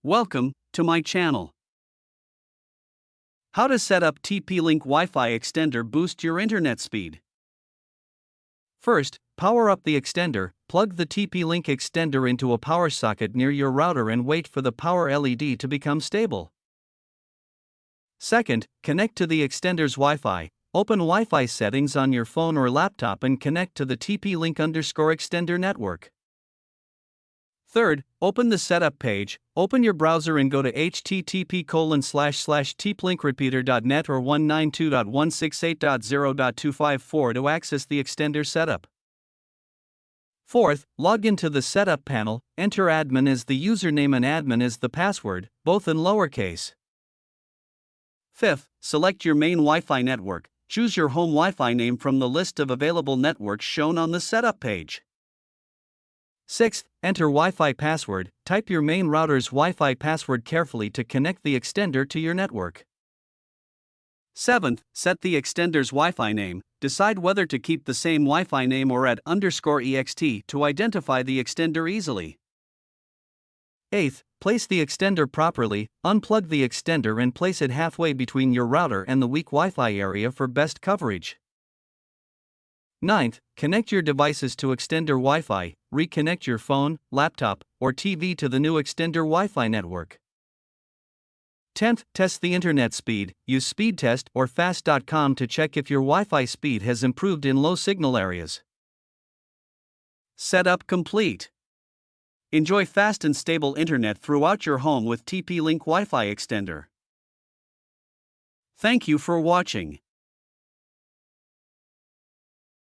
Welcome to my channel. How to set up TP-Link Wi-Fi Extender boost your internet speed. First, power up the extender, plug the TP-Link extender into a power socket near your router and wait for the power LED to become stable. Second, connect to the extender's Wi-Fi. Open Wi-Fi settings on your phone or laptop and connect to the TP-Link extender network. Third, open the setup page, open your browser and go to http://tplinkrepeater.net or 192.168.0.254 to access the extender setup. Fourth, log into the setup panel, enter admin as the username and admin as the password, both in lowercase. Fifth, select your main Wi-Fi network, choose your home Wi-Fi name from the list of available networks shown on the setup page. Sixth, enter Wi-Fi password, type your main router's Wi-Fi password carefully to connect the extender to your network. Seventh, set the extender's Wi-Fi name, decide whether to keep the same Wi-Fi name or add _ext to identify the extender easily. Eighth, place the extender properly, unplug the extender and place it halfway between your router and the weak Wi-Fi area for best coverage. Ninth, connect your devices to extender Wi-Fi, reconnect your phone, laptop, or TV to the new extender Wi-Fi network. 10th, test the internet speed, use speedtest or fast.com to check if your Wi-Fi speed has improved in low signal areas. Setup complete. Enjoy fast and stable internet throughout your home with TP-Link Wi-Fi Extender. Thank you for watching.